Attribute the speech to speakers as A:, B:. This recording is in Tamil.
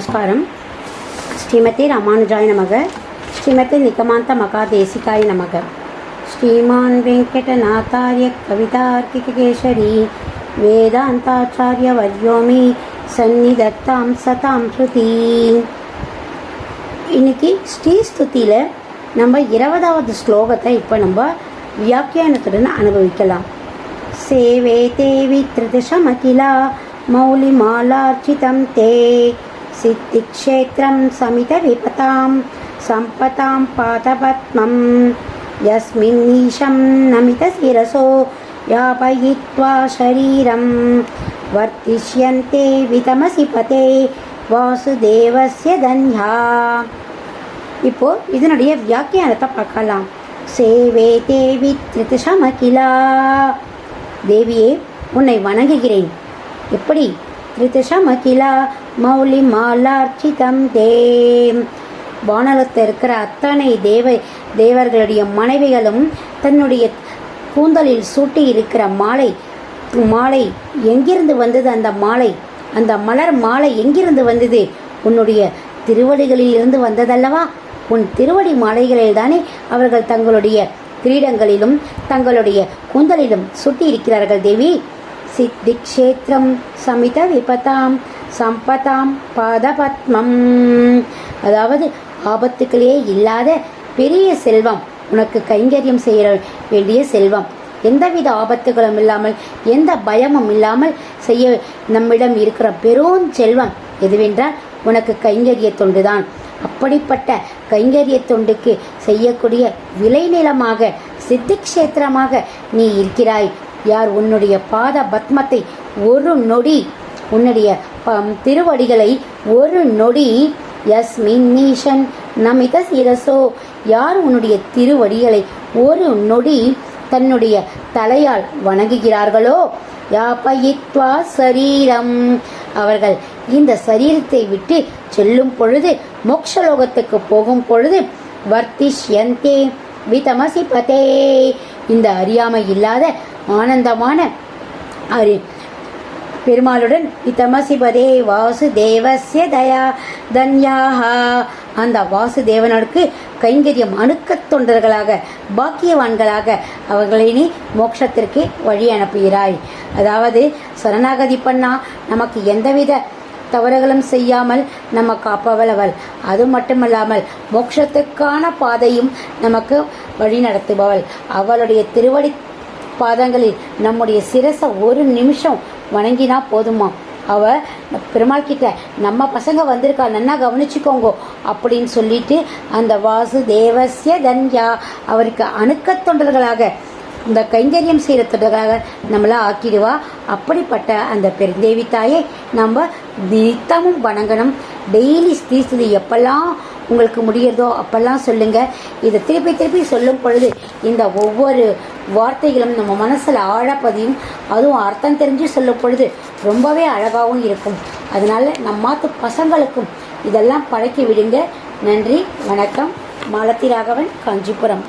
A: நமஸ்காரம். ஸ்ரீமதி ராமானுஜாய நமக. ஸ்ரீமதி நிகமாந்த மகாதேசிகாய நமக. ஸ்ரீமான் வெங்கடநாதார்ய கவிதார்க்கிகேசரி வேதாந்தாச்சாரிய வர்யோமி சந்நிதத்தாம் சதாம் ஸ்ருதி. இன்னைக்கு ஸ்ரீஸ்துதியில் நம்ம 20வது ஸ்லோகத்தை இப்போ நம்ம வியாக்கியானத்துடன் அனுபவிக்கலாம். சேவே தேவி திருதசமகிலா மௌலிமாலார்ச்சிதம் தே சித்திக்ஷேத்ரம் சமித விபதாம் சம்பதாம் பாதபத்மம் யஸ்மின்னீஷம் நமித சிரசோ யாபயித்வா ஷரீரம் வர்த்திஷ்யந்தே விதமசி பதே வாசுதேவஸ்ய தன்யா. இப்போ இதனுடைய வியாக்கியானத்தை பார்க்கலாம். சேவே தேவி திருதசமகிலா. தேவியே, உன்னை வணங்குகிறேன். எப்படி? திருதசமகிலா மௌலி மாலார்ச்சிதம் தேம். வானலத்தில் இருக்கிற அத்தனை தேவர்களுடைய மனைவிகளும் தன்னுடைய கூந்தலில் சூட்டி இருக்கிற மாலை எங்கிருந்து வந்தது? அந்த மலர் மாலை எங்கிருந்து வந்தது? உன்னுடைய திருவடிகளில் இருந்து வந்ததல்லவா? உன் திருவடி மாலைகளில் தானே அவர்கள் தங்களுடைய கிரீடங்களிலும் தங்களுடைய கூந்தலிலும் சுட்டி இருக்கிறார்கள் தேவி. சித்திக்ஷேத்ரம் சமித விபதாம் சம்பதாம் பாதபத்மம். அதாவது ஆபத்துக்களே இல்லாத பெரிய செல்வம், உனக்கு கைங்கரியம் செய்ய வேண்டிய செல்வம், எந்தவித ஆபத்துகளும் இல்லாமல் எந்த பயமும் இல்லாமல் செய்ய நம்மிடம் இருக்கிற பெரும் செல்வம் எதுவென்றால் உனக்கு கைங்கரிய தொண்டுதான். அப்படிப்பட்ட கைங்கரிய தொண்டுக்கு செய்யக்கூடிய விளைநிலமாக சித்திக்ஷேத்திரமாக நீ இருக்கிறாய். யார் உன்னுடைய பாத பத்மத்தை ஒரு நொடி, உன்னுடைய திருவடிகளை ஒரு நொடி, யஸ்மின்னீஷன் நமித சிரசோ, யார் உன்னுடைய திருவடிகளை ஒரு நொடி தன்னுடைய தலையால் வணங்குகிறார்களோ, யாபயித்வா சரீரம், அவர்கள் இந்த சரீரத்தை விட்டு செல்லும் பொழுது, மோக்ஷலோகத்துக்கு போகும் பொழுது, வர்த்திஷ்யந்தே விதமசி பதே, இந்த அறியாமை இல்லாத ஆனந்தமான பெருமாளுடன் விதமசிபதே வாசுதேவஸ்ய தயா தன்யாக, அந்த வாசுதேவனுக்கு கைங்கரியம் அணுக்கத் தொண்டர்களாக பாக்கியவான்களாக அவர்களை நீ மோட்சத்திற்கு வழி அனுப்புகிறாய். அதாவது சரணாகதி பண்ணா நமக்கு எந்தவித தவறுகளும் செய்யாமல் நம்ம காப்பவள் அவள். அது மட்டுமல்லாமல் மோட்சத்துக்கான பாதையும் நமக்கு வழி நடத்துபவள். அவளுடைய திருவடி பாதங்களில் நம்முடைய சிரசை ஒரு நிமிஷம் வணங்கினா போதுமா? அவ பெருமாள் கிட்ட நம்ம பசங்க வந்திருக்கா, நன்னா கவனிச்சுக்கோங்க அப்படின்னு சொல்லிட்டு அந்த வாசுதேவஸ்ய தன்யா, அவருக்கு அணுக்கத் தொண்டர்களாக இந்த கைங்கரியம் செய்கிற தொண்டர்களாக நம்மளை ஆக்கிடுவா. அப்படிப்பட்ட அந்த பெருந்தேவி தாயை நம்ம நித்தமும் வணங்கணும். டெய்லி ஸ்ரீஸ்துதி எப்பெல்லாம் உங்களுக்கு முடியறதோ அப்பெல்லாம் சொல்லுங்கள். இதை திருப்பி திருப்பி சொல்லும் பொழுது இந்த ஒவ்வொரு வார்த்தைகளும் நம்ம மனசில் ஆழப்பதியும், அதுவும் அர்த்தம் தெரிஞ்சு சொல்லும் பொழுது ரொம்பவே அழகாகவும் இருக்கும். அதனால் நம்மாத்து பசங்களுக்கும் இதெல்லாம் பழக்கி விடுங்க. நன்றி, வணக்கம். மாலதி ராகவன், காஞ்சிபுரம்.